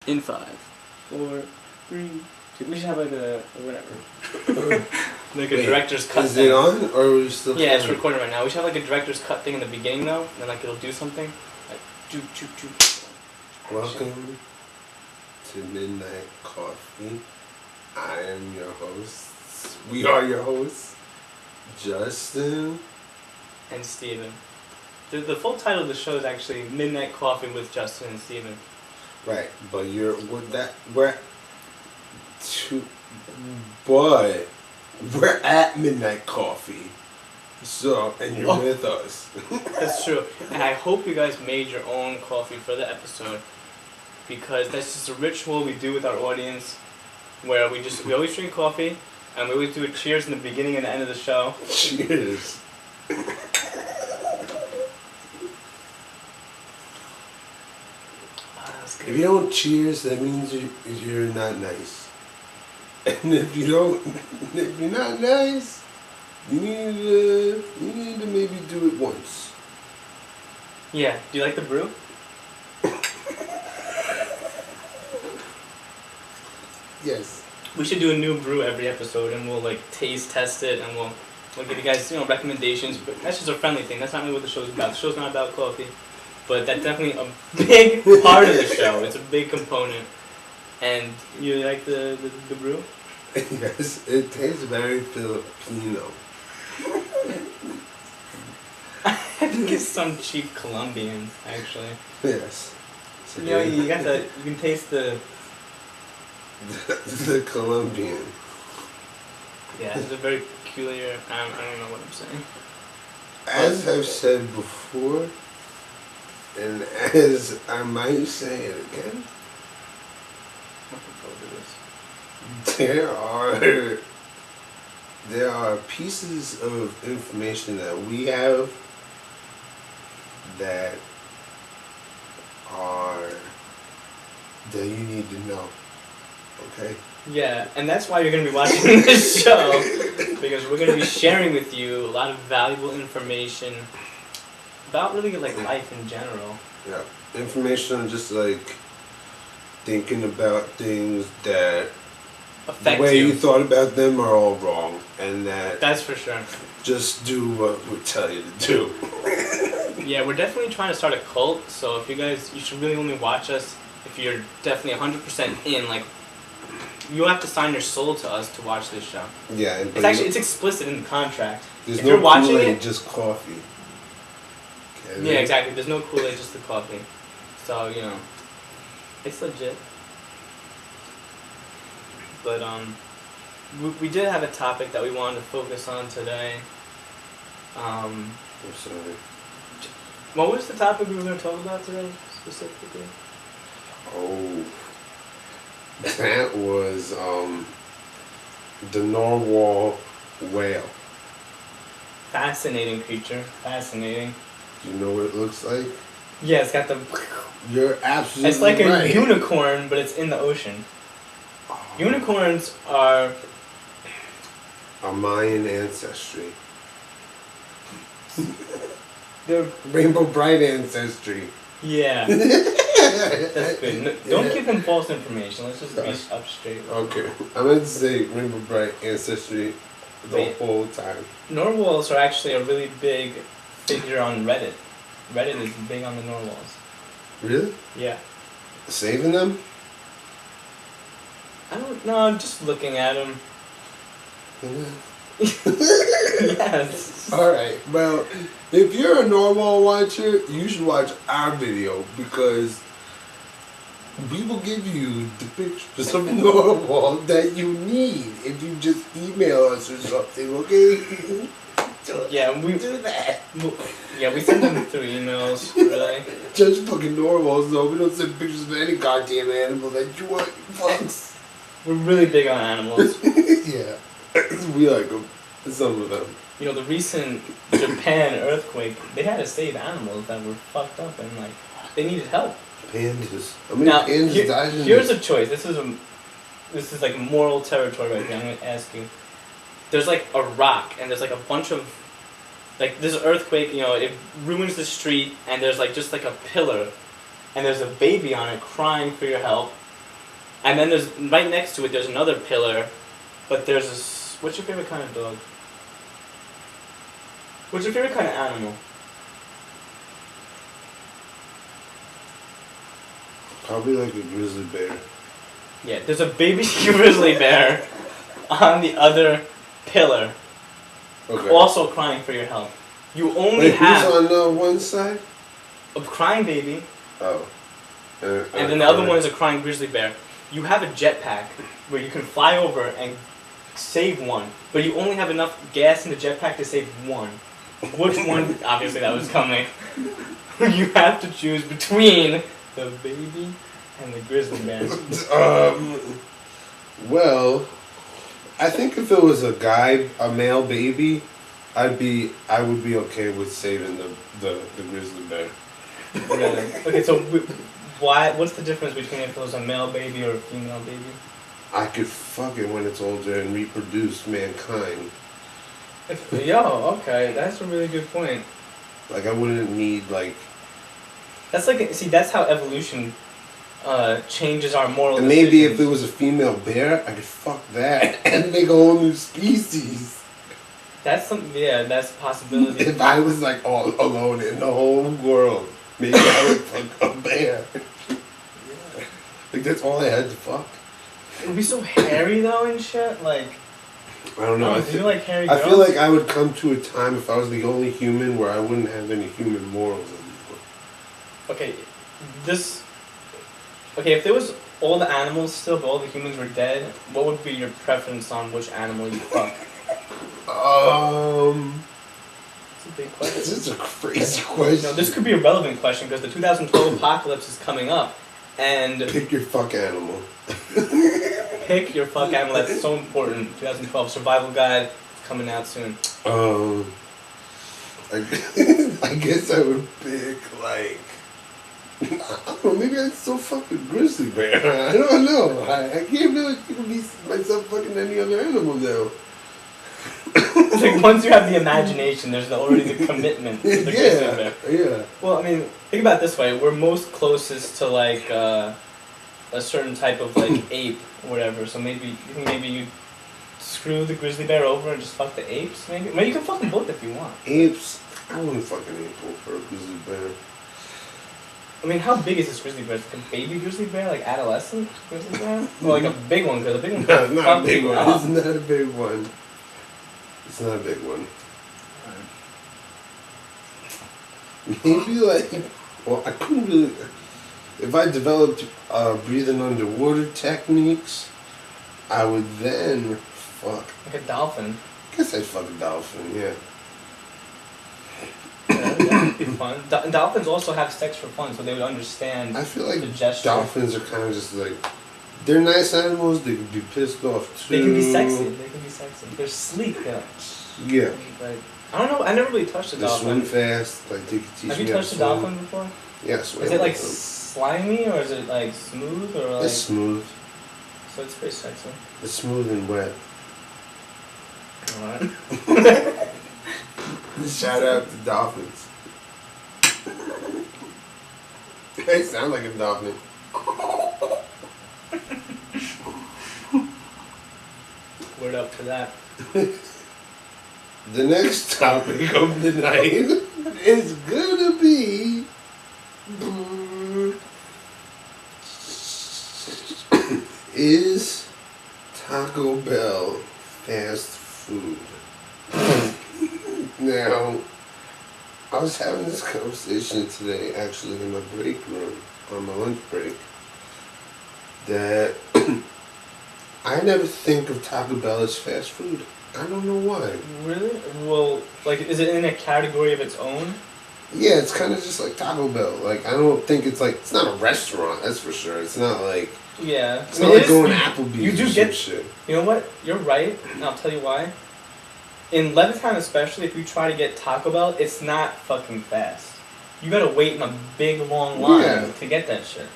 In 5, 4, 3, 2. We should have like a whatever. Like a director's cut. Is it on or are we still? Yeah, it's recording right now. We should have like a director's cut thing in the beginning though, and then like it'll do something. Like choo choo choo. Welcome to Midnight Coffee. I am your host. We are your hosts, Justin and Steven. The full title of the show is actually Midnight Coffee with Justin and Steven. Right, but we're at Midnight Coffee. So, and you're with us. That's true. And I hope you guys made your own coffee for the episode, because that's just a ritual we do with our audience where we always drink coffee and we always do a cheers in the beginning and the end of the show. Cheers. If you don't cheers, that means you're not nice. And if you're not nice, you need to maybe do it once. Yeah. Do you like the brew? Yes. We should do a new brew every episode, and we'll like taste test it, and we'll give you guys recommendations. But that's just a friendly thing. That's not really what the show's about. The show's not about coffee. But that's definitely a big part of the show. It's a big component. And you like the brew? Yes, it tastes very Filipino. I think it's some cheap Colombian, actually. Yes. So, you can taste the Colombian. Yeah, it's a very peculiar. I don't know what I'm saying. As I've said before, and as I might say it again, there are pieces of information that we have that you need to know. Okay? Yeah, and that's why you're going to be watching this show, because we're going to be sharing with you a lot of valuable information about really like life in general. Yeah, information on just like thinking about things that affect the way you. You thought about them are all wrong, and that's for sure. Just do what we tell you to do. Yeah, we're definitely trying to start a cult, so if you should really only watch us if you're definitely 100% in, like, you have to sign your soul to us to watch this show. Yeah, it's explicit in the contract. There's if no you're watching Kool-Aid, it, just coffee. Okay, yeah, exactly. There's no Kool-Aid, just the coffee. So, it's legit. But we did have a topic that we wanted to focus on today. I'm sorry. What was the topic we were going to talk about today, specifically? Oh, that was the narwhal whale. Fascinating creature. Fascinating. Do you know what it looks like? Yeah, it's got the... You're absolutely It's like right. a unicorn, but it's in the ocean. Unicorns are... a Mayan ancestry. They're... Rainbow Bright ancestry. Yeah. That's good. Don't give him false information. Let's just be up straight. Okay. I meant to say Rainbow Bright ancestry the whole time. Narwhals are actually a really big figure on Reddit. Reddit is big on the narwhals. Really? Yeah. Saving them? I don't know. I'm just looking at them. Yeah. Yes. Alright, well, if you're a narwhal watcher, you should watch our video, because we will give you the pictures of narwhal that you need if you just email us or something, okay? Yeah, we do that. Yeah, we send them through emails, really. Just fucking narwhals, though. We don't send pictures of any goddamn animal that you want, fucks. We're really big on animals. Yeah. We like them. Some of them. The recent Japan earthquake, they had to save animals that were fucked up and, like, they needed help. Pandas. I mean, pandas died in here's a choice. This is like moral territory right here. I'm going to ask you. There's, like, a rock, and there's, like, a bunch of... Like, this earthquake, it ruins the street, and there's, like, just, like, a pillar, and there's a baby on it crying for your help, And then there's right next to it. There's another pillar, but there's what's your favorite kind of dog? What's your favorite kind of animal? Probably like a grizzly bear. Yeah, there's a baby grizzly bear on the other pillar, Okay. also crying for your help. You only Wait, have who's on one side? a crying baby, Oh. and then the other one is a crying grizzly bear. You have a jetpack where you can fly over and save one, but you only have enough gas in the jetpack to save one. Which one? Obviously, that was coming. You have to choose between the baby and the grizzly bear. Well, I think if it was a male baby, I would be okay with saving the grizzly bear. Really? Okay, so why? What's the difference between if it was a male baby or a female baby? I could fuck it when it's older and reproduce mankind. Okay, that's a really good point. Like I wouldn't need like. That's like, see, that's how evolution changes our moral And maybe decisions. if it was a female bear, I could fuck that and make a whole new species. That's that's a possibility. If I was like all alone in the whole world, maybe I would fuck a bear. Yeah. Like that's all I had to fuck. It would be so hairy though and shit. Like, I don't know. do you like hairy I girls? feel like I would come to a time if I was the only human where I wouldn't have any human morals anymore. Okay, if there was all the animals still, but all the humans were dead, what would be your preference on which animal you fuck? It's a big question. This is a crazy question. No, this could be a relevant question because the 2012 apocalypse is coming up, and Pick your fuck animal. pick your fuck animal. That's so important. 2012 survival guide coming out soon. I guess I would pick like. I don't know, maybe I'd still fuck a grizzly bear. I don't know. I can't really think of myself fucking any other animal now. It's like once you have the imagination, there's already the commitment to the grizzly bear. Yeah. Well, I mean, think about it this way: we're most closest to like a certain type of like ape or whatever. So maybe you screw the grizzly bear over and just fuck the apes. Maybe you can fuck them both if you want. Apes? I wouldn't fucking ape for a grizzly bear. I mean, how big is this grizzly bear? Like a baby grizzly bear, like adolescent grizzly bear, or like a big one? Because a big one. No, not a big one. Up. It's not a big one. It's not a big one. Maybe like, well, I couldn't really. If I developed breathing underwater techniques, I would then fuck. Like a dolphin. I guess I'd fuck a dolphin. Yeah. Yeah, that would be fun. Dolphins also have sex for fun, so they would understand. I feel like the gesture. dolphins are kind of just like. They're nice animals. They could be pissed off too. They can be sexy. They're sleek. Yeah. Like, I don't know. I never really touched a They dolphin. swim fast. Like they could teach Have me you how to touched a swim. dolphin before? Yeah, swim. Is it like with them. slimy or is it like smooth or like? It's smooth. So it's pretty sexy. It's smooth and wet. Alright. Shout out to dolphins. They sound like a dolphin. Word up for that. The next topic of the night is gonna be is Taco Bell fast food? Now, I was having this conversation today, actually, in my break room, on my lunch break, that I never think of Taco Bell as fast food. I don't know why. Really? Well, like, is it in a category of its own? Yeah, it's kind of just like Taco Bell. Like, I don't think it's like, it's not a restaurant, that's for sure. It's not like, Yeah. it's not like going to Applebee's you do or get- some shit. You know what? You're right, and I'll tell you why. In Levittown especially, if you try to get Taco Bell, it's not fucking fast. You gotta wait in a big long line Yeah. to get that shit.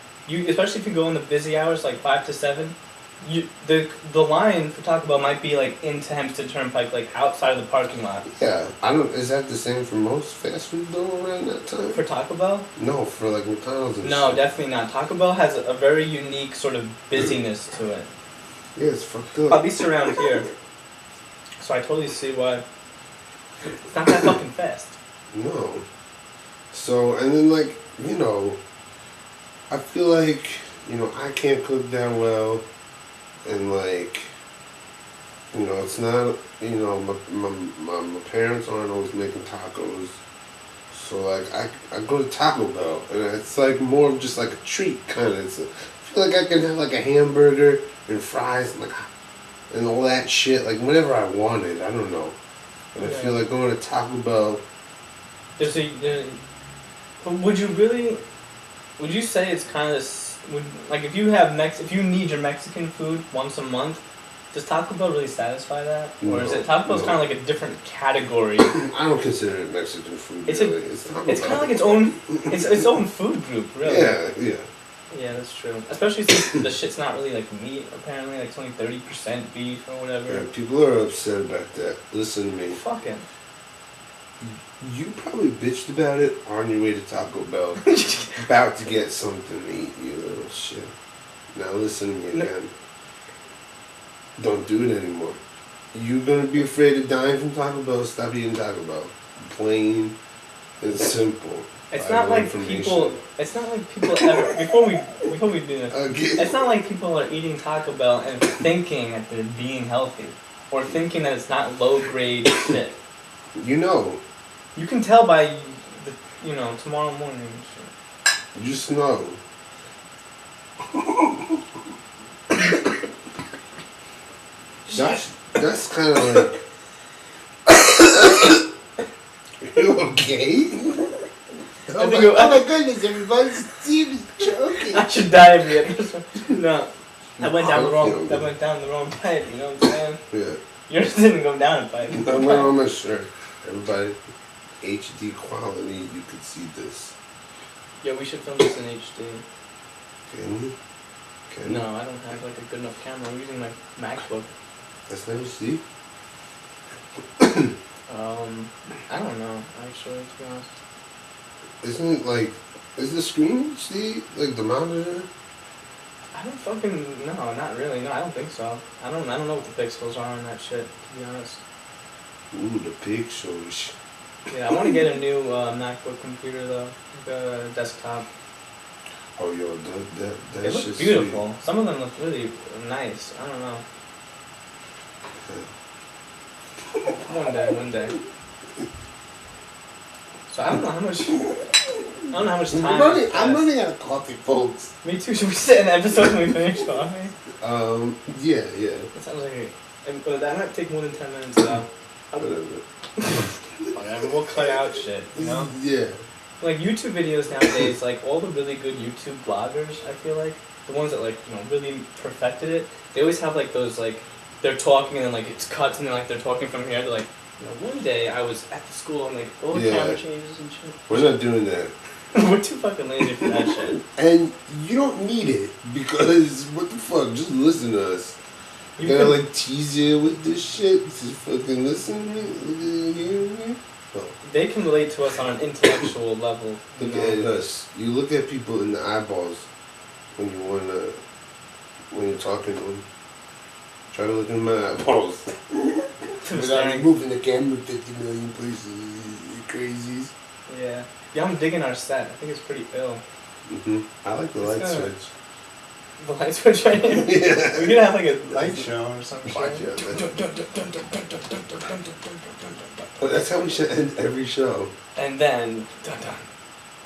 Especially if you go in the busy hours, like 5 to 7, the line for Taco Bell might be like into Hempstead Turnpike, like outside of the parking lot. Yeah, I don't. Is that the same for most fast food though around that time? For Taco Bell? No, for like McDonald's and No, shit. definitely not. Taco Bell has a very unique sort of busyness to it. Yeah, it's fucked up. At least around here. So I totally see why. It's not that fucking fast. No. So, and then like, you know, I feel like, you know, I can't cook that well. And like, you know, it's not, you know, my parents aren't always making tacos. So like, I go to Taco Bell. And it's like more of just like a treat kind of. I feel like I can have like a hamburger and fries and like, and all that shit. Like whenever I wanted. I don't know. And I feel like going to Taco Bell. Would you say it's kind of like if if you need your Mexican food once a month, does Taco Bell really satisfy that, or is it Taco Bell's kind of like a different category? I don't consider it Mexican food. It's really. it's kind of like its own food group, really. Yeah. Yeah, that's true. Especially since the shit's not really like meat. Apparently, like it's only 30% beef or whatever. Yeah, people are upset about that. Listen to me. Fucking. You probably bitched about it on your way to Taco Bell, about to get something to eat, you little shit. Now listen to me again. Don't do it anymore. You're gonna be afraid of dying from Taco Bell. Stop eating Taco Bell. Plain and simple. It's not like people. It's not like people ever. Before we do this, it's not like people are eating Taco Bell and thinking that they're being healthy, or thinking that it's not low grade shit. You know. You can tell by tomorrow morning and shit. You just know. That's kind of like. You okay? Oh my goodness, everybody! Steve is joking. I should die every episode. No, I went down the wrong pipe. You know what I'm saying? Yeah. Yours didn't go down a pipe. I went on my shirt. Everybody, HD quality. You could see this. Yeah, we should film this in HD. Can we? No, I don't have like a good enough camera. I'm using my MacBook. That's not HD. I don't know actually, to be honest. Isn't it like, is the screen HD like the monitor? I don't fucking no, not really. No, I don't think so. I don't know what the pixels are on that shit, to be honest. Ooh, the pixels. Yeah, I want to get a new MacBook computer though, like a desktop. Oh, yo, that they look beautiful. Sweet. Some of them look really nice. I don't know. One day. So I don't know how much time. I'm running out of coffee, folks. Me too. Should we sit in the episode when we finish coffee? Yeah. That sounds like but that might take more than 10 minutes though. Whatever. We'll cut out shit. You know. Yeah. Like YouTube videos nowadays, like all the really good YouTube bloggers, I feel like the ones that really perfected it. They always have like those like they're talking and then like it's cuts and then like they're talking from here. They're like, one day I was at the school and like all the camera changes and shit. We're not doing that. We're too fucking lazy for that shit. And you don't need it because what the fuck? Just listen to us. You gotta like tease you with this shit. Just fucking listen to me. They can relate to us on an intellectual level. Look at us. You look at people in the eyeballs when you're talking to them. Try to look in my eyeballs. Without moving the camera 50 million places. You crazies. Yeah. Yeah, I'm digging our set. I think it's pretty ill. I like the light switch. The light switch right here? Yeah. We're gonna have like a light show or something. Well, that's how we should end every show. And then,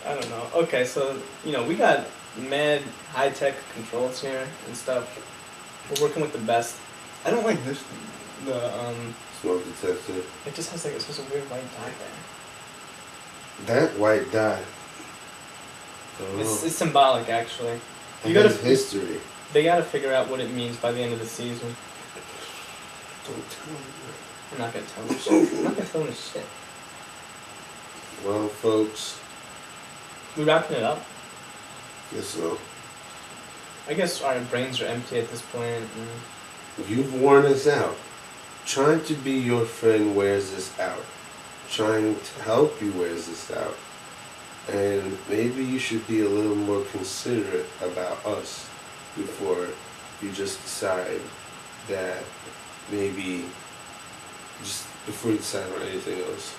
I don't know. Okay, so, we got mad high-tech controls here and stuff. We're working with the best. I don't like this thing. Smoke detector. It just has it's just a weird white dye there. That white dye. It's symbolic, actually. It has history. They gotta figure out what it means by the end of the season. Don't tell me. I'm not gonna tell them shit. I'm not gonna tell them shit. Well, folks. We wrapping it up? Guess so. I guess our brains are empty at this point. You've worn us out. Trying to be your friend wears us out. Trying to help you wears us out. And maybe you should be a little more considerate about us before you just decide that maybe just before you decide on anything else.